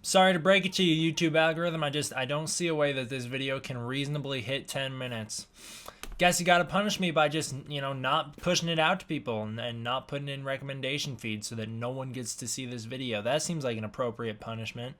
Sorry to break it to you, YouTube algorithm. I don't see a way that this video can reasonably hit 10 minutes. Guess you gotta punish me by just, not pushing it out to people and not putting in recommendation feeds so that no one gets to see this video. That seems like an appropriate punishment.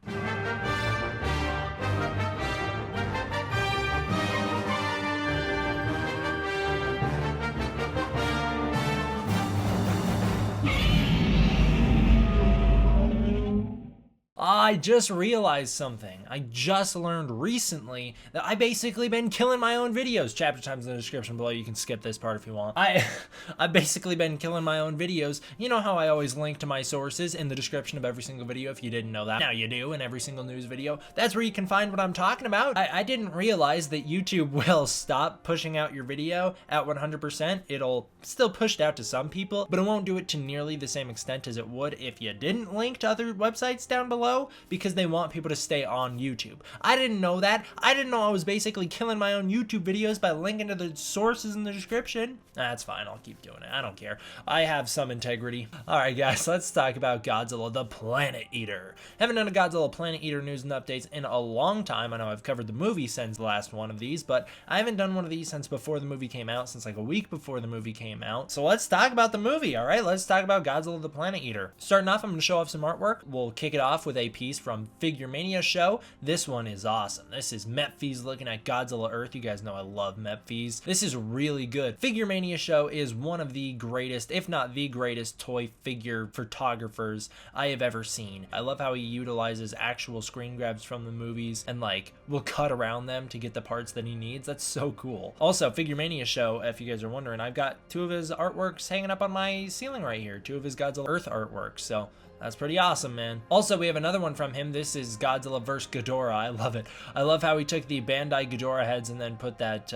I just realized something. I just learned recently that I basically been killing my own videos. Chapter time's in the description below. You can skip this part if you want. I've basically been killing my own videos. You know how I always link to my sources in the description of every single video if you didn't know that. Now you do in every single news video. That's where you can find what I'm talking about. I didn't realize that YouTube will stop pushing out your video at 100%. It'll still push it out to some people, but it won't do it to nearly the same extent as it would if you didn't link to other websites down below, because they want people to stay on YouTube. I didn't know that. I didn't know I was basically killing my own YouTube videos by linking to the sources in the description. That's fine. I'll keep doing it. I don't care. I have some integrity. All right, guys, let's talk about Godzilla the Planet Eater. Haven't done a Godzilla Planet Eater news and updates in a long time. I know I've covered the movie since the last one of these, but I haven't done one of these since before the movie came out, since like a week before the movie came out. So let's talk about the movie, all right? Let's talk about Godzilla the Planet Eater. Starting off, I'm going to show off some artwork. We'll kick it off with a piece from Figure Mania Show. This one is awesome. This is Mephies looking at Godzilla Earth. You guys know I love Mephies. This is really good. Figure Mania Show is one of the greatest, if not the greatest, toy figure photographers I have ever seen. I love how he utilizes actual screen grabs from the movies and will cut around them to get the parts that he needs. That's so cool. Also, Figure Mania Show, if you guys are wondering, I've got two of his artworks hanging up on my ceiling right here. Two of his Godzilla Earth artworks. So that's pretty awesome, man. Also, we have another one from him. This is Godzilla vs. Ghidorah. I love it. I love how he took the Bandai Ghidorah heads and then put that,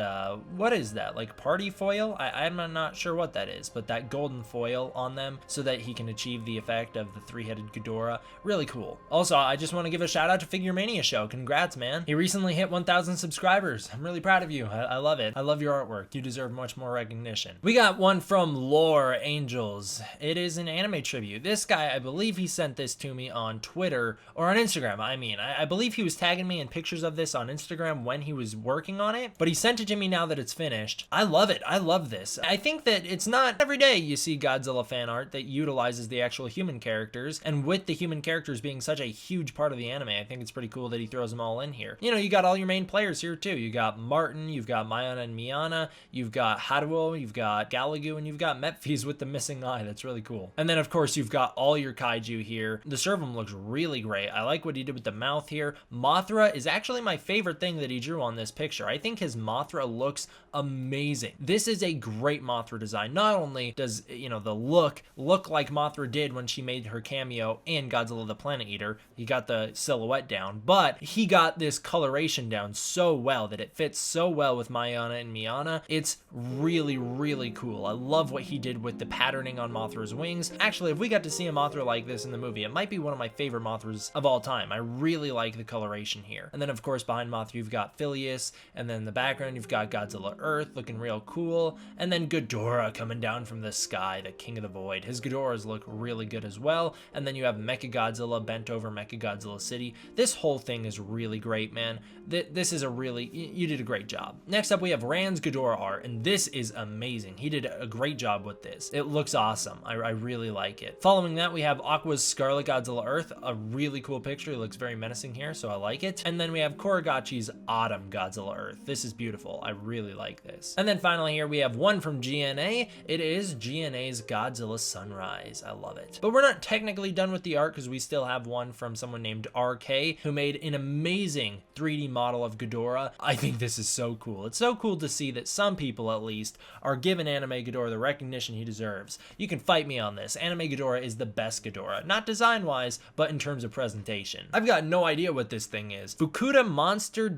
what is that? Like party foil? I'm not sure what that is, but that golden foil on them so that he can achieve the effect of the three-headed Ghidorah. Really cool. Also, I just want to give a shout out to Figure Mania Show. Congrats, man. He recently hit 1,000 subscribers. I'm really proud of you. I love it. I love your artwork. You deserve much more recognition. We got one from Lore Angels. It is an anime tribute. This guy, I believe he sent this to me on Twitter or on Instagram. I believe he was tagging me in pictures of this on Instagram when he was working on it, but he sent it to me now that it's finished. I love it. I love this. I think that it's not every day you see Godzilla fan art that utilizes the actual human characters, and with the human characters being such a huge part of the anime, I think it's pretty cool that he throws them all in here. You got all your main players here too. You got Martin, you've got Mayana and Miyana, you've got Haruo, you've got Galagu, and you've got Mephies with the missing eye. That's really cool. And then of course you've got all your kaiju here. The Servum looks really great. I like what he did with the mouth here. Mothra is actually my favorite thing that he drew on this picture. I think his Mothra looks amazing. This is a great Mothra design. Not only does, the look like Mothra did when she made her cameo in Godzilla the Planet Eater, he got the silhouette down, but he got this coloration down so well that it fits so well with Mayana and Miyana. It's really, really cool. I love what he did with the patterning on Mothra's wings. Actually, if we got to see a Mothra like this in the movie, it might be one of my favorite Mothras of all time. I really like the coloration here. And then of course behind Mothra you've got Phileas, and then in the background you've got Godzilla Earth looking real cool, and then Ghidorah coming down from the sky, the King of the Void. His Ghidorahs look really good as well. And then you have Mechagodzilla bent over Mechagodzilla City. This whole thing is really great, man. This is you did a great job. Next up we have Rand's Ghidorah art, and this is amazing. He did a great job with this. It looks awesome. I really like it. Following that we have Aqua's Scarlet Godzilla Earth, a really cool picture. He looks very menacing here, so I like it. And then we have Koragachi's Autumn Godzilla Earth. This is beautiful. I really like this. And then finally here we have one from GNA. It is GNA's Godzilla Sunrise. I love it. But we're not technically done with the art because we still have one from someone named RK who made an amazing 3D model of Ghidorah. I think this is so cool. It's so cool to see that some people, at least, are giving Anime Ghidorah the recognition he deserves. You can fight me on this. Anime Ghidorah is the best Ghidorah. Not design-wise, but in terms of presentation. I've got no idea what this thing is. Fukuda Monster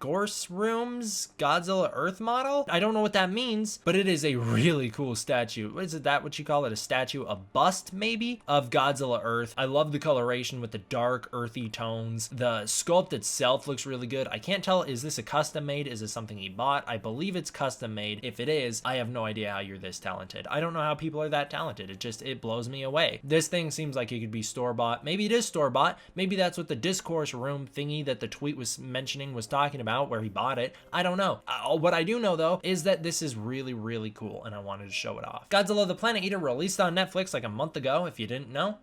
discourse rooms Godzilla Earth model. I don't know what that means, but it is a really cool statue. What is it, that what you call it? A statue? A bust, maybe, of Godzilla Earth. I love the coloration with the dark, earthy tones. The sculpt itself looks really good. I can't tell, is this a custom made? Is this something he bought? I believe it's custom made. If it is, I have no idea how you're this talented. I don't know how people are that talented. It blows me away. This thing seems like it could be store-bought. Maybe it is store-bought. Maybe that's what the discourse room thingy that the tweet was mentioning was talking about, where he bought it. I don't know. What I do know, though, is that this is really, really cool, and I wanted to show it off. Godzilla the Planet Eater released on Netflix like a month ago, if you didn't know.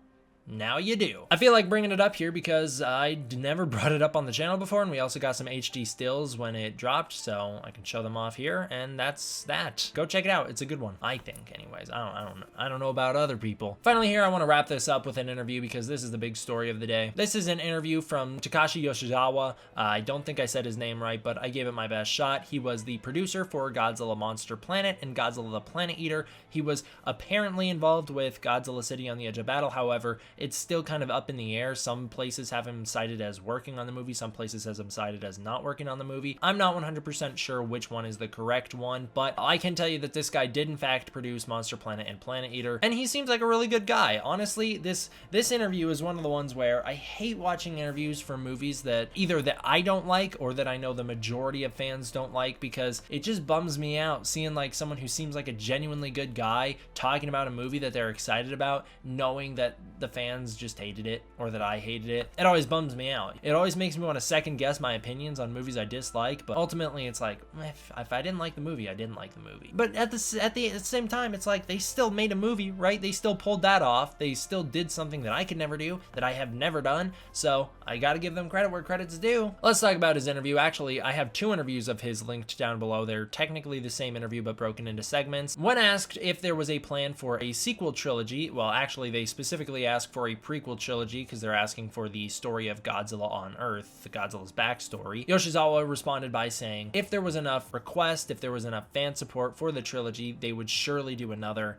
Now you do. I feel like bringing it up here because I never brought it up on the channel before, and we also got some HD stills when it dropped, so I can show them off here, and that's that. Go check it out. It's a good one, I think, anyways. I don't know about other people. Finally here, I want to wrap this up with an interview because this is the big story of the day. This is an interview from Takashi Yoshizawa. I don't think I said his name right, but I gave it my best shot. He was the producer for Godzilla Monster Planet and Godzilla the Planet Eater. He was apparently involved with Godzilla City on the Edge of Battle. However, it's still kind of up in the air. Some places have him cited as working on the movie. Some places has him cited as not working on the movie. I'm not 100% sure which one is the correct one, but I can tell you that this guy did in fact produce Monster Planet and Planet Eater, and he seems like a really good guy. Honestly, this interview is one of the ones where I hate watching interviews for movies that either that I don't like or that I know the majority of fans don't like, because it just bums me out seeing like someone who seems like a genuinely good guy talking about a movie that they're excited about, knowing that the fans just hated it or that I hated it. It always bums me out. It always makes me want to second guess my opinions on movies I dislike, but ultimately it's like, if I didn't like the movie, I didn't like the movie. But at the same time, it's like they still made a movie, right? They still pulled that off. They still did something that I could never do, that I have never done, so I gotta give them credit where credit's due. Let's talk about his interview. Actually, I have two interviews of his linked down below. They're technically the same interview but broken into segments. When asked if there was a plan for a sequel trilogy, well, actually they specifically asked for a prequel trilogy because they're asking for the story of Godzilla on Earth, the Godzilla's backstory. Yoshizawa responded by saying, if there was enough request, if there was enough fan support for the trilogy, they would surely do another.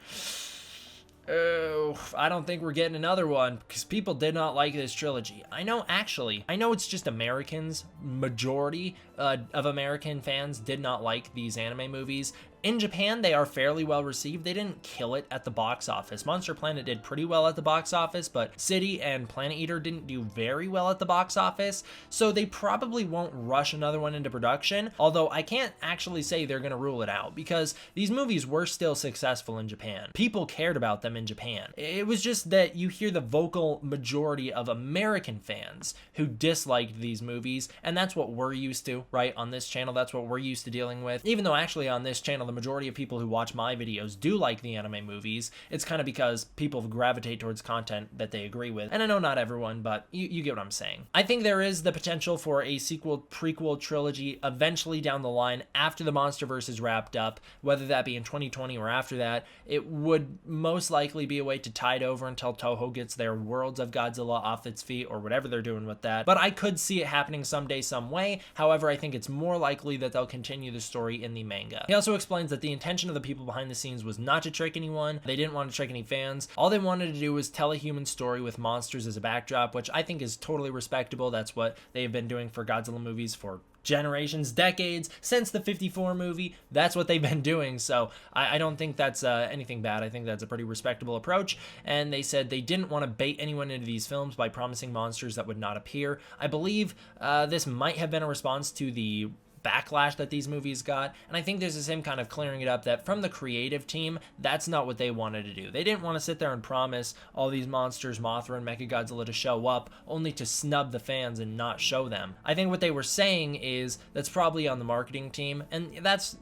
Oh, I don't think we're getting another one because people did not like this trilogy. I know it's just Americans. Majority of American fans did not like these anime movies. In Japan, they are fairly well received. They didn't kill it at the box office. Monster Planet did pretty well at the box office, but City and Planet Eater didn't do very well at the box office, so they probably won't rush another one into production, although I can't actually say they're going to rule it out, because these movies were still successful in Japan. People cared about them in Japan. It was just that you hear the vocal majority of American fans who disliked these movies, and that's what we're used to, right? On this channel, that's what we're used to dealing with. Even though actually on this channel, the majority of people who watch my videos do like the anime movies, it's kind of because people gravitate towards content that they agree with. And I know not everyone, but you get what I'm saying. I think there is the potential for a sequel, prequel trilogy eventually down the line after the MonsterVerse is wrapped up, whether that be in 2020 or after that. It would most likely be a way to tide over until Toho gets their Worlds of Godzilla off its feet or whatever they're doing with that. But I could see it happening someday, some way. However, I think it's more likely that they'll continue the story in the manga. He also explains that the intention of the people behind the scenes was not to trick anyone. They didn't want to trick any fans. All they wanted to do was tell a human story with monsters as a backdrop, which I think is totally respectable. That's what they've been doing for Godzilla movies for generations, decades, since the 54 movie. That's what they've been doing, so I don't think that's anything bad. I think that's a pretty respectable approach, and they said they didn't want to bait anyone into these films by promising monsters that would not appear. I believe this might have been a response to the backlash that these movies got, and I think there's the same kind of clearing it up that from the creative team, that's not what they wanted to do. They didn't want to sit there and promise all these monsters, Mothra and Mechagodzilla, to show up only to snub the fans and not show them. I think what they were saying is that's probably on the marketing team, and that's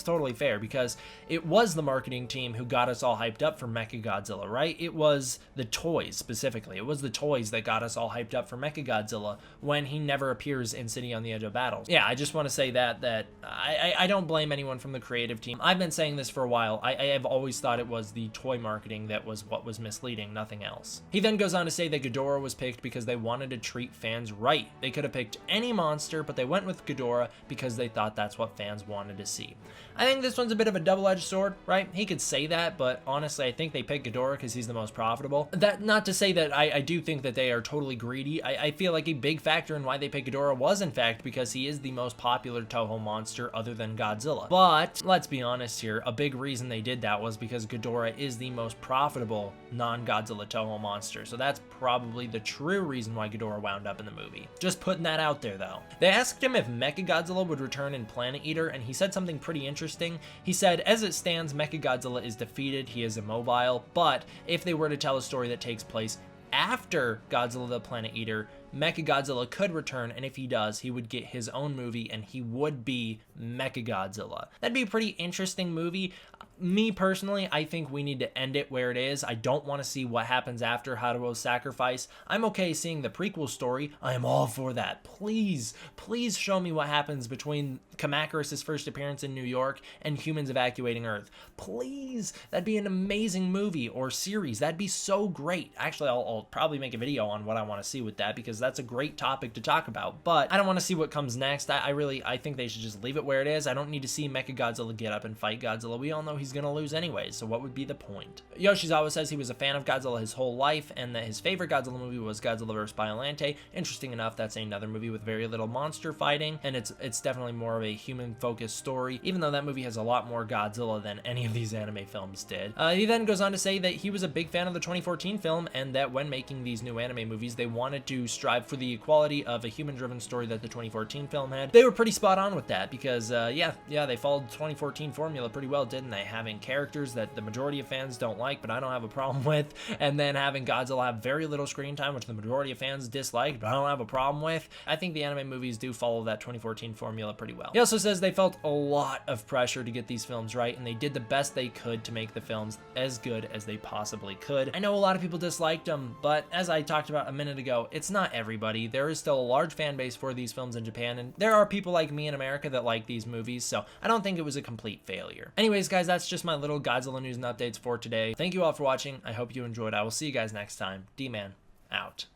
totally fair, because it was the marketing team who got us all hyped up for Mechagodzilla, right? It was the toys specifically. It was the toys that got us all hyped up for Mechagodzilla when he never appears in City on the Edge of Battle. Yeah, I just want to say say that I don't blame anyone from the creative team. I've been saying this for a while. I have always thought it was the toy marketing that was what was misleading, nothing else. He then goes on to say that Ghidorah was picked because they wanted to treat fans right. They could have picked any monster, but they went with Ghidorah because they thought that's what fans wanted to see. I think this one's a bit of a double-edged sword, right? He could say that, but honestly, I think they picked Ghidorah because he's the most profitable. That not to say that I do think that they are totally greedy. I feel like a big factor in why they picked Ghidorah was, in fact, because he is the most popular Toho monster other than Godzilla. But let's be honest here, a big reason they did that was because Ghidorah is the most profitable non-Godzilla Toho monster. So that's probably the true reason why Ghidorah wound up in the movie. Just putting that out there, though. They asked him if Mechagodzilla would return in Planet Eater, and he said something pretty interesting. He said, as it stands, Mechagodzilla is defeated, he is immobile, but if they were to tell a story that takes place after Godzilla the Planet Eater, Mechagodzilla could return, and if he does, he would get his own movie, and he would be Mechagodzilla. That'd be a pretty interesting movie. Me personally, I think we need to end it where it is. I don't want to see what happens after Haruo's sacrifice. I'm okay seeing the prequel story. I am all for that. Please, please show me what happens between Kamacuras' first appearance in New York and humans evacuating Earth. Please, that'd be an amazing movie or series. That'd be so great. Actually, I'll probably make a video on what I want to see with that because that's a great topic to talk about. But I don't want to see what comes next. I think they should just leave it where it is. I don't need to see Mechagodzilla get up and fight Godzilla. We all know he's gonna lose anyways, so what would be the point? Yoshizawa says he was a fan of Godzilla his whole life and that his favorite Godzilla movie was Godzilla vs. Biollante. Interesting enough, that's another movie with very little monster fighting, and it's definitely more of a human-focused story, even though that movie has a lot more Godzilla than any of these anime films did. He then goes on to say that he was a big fan of the 2014 film and that when making these new anime movies, they wanted to strive for the equality of a human-driven story that the 2014 film had. They were pretty spot on with that because, yeah, they followed the 2014 formula pretty well, didn't they? Having characters that the majority of fans don't like, but I don't have a problem with, and then having Godzilla have very little screen time, which the majority of fans disliked, but I don't have a problem with. I think the anime movies do follow that 2014 formula pretty well. He also says they felt a lot of pressure to get these films right, and they did the best they could to make the films as good as they possibly could. I know a lot of people disliked them, but as I talked about a minute ago, it's not everybody. There is still a large fan base for these films in Japan, and there are people like me in America that like these movies, so I don't think it was a complete failure. Anyways, guys, that's just my little Godzilla news and updates for today. Thank you all for watching. I hope you enjoyed. I will see you guys next time. D-Man, out.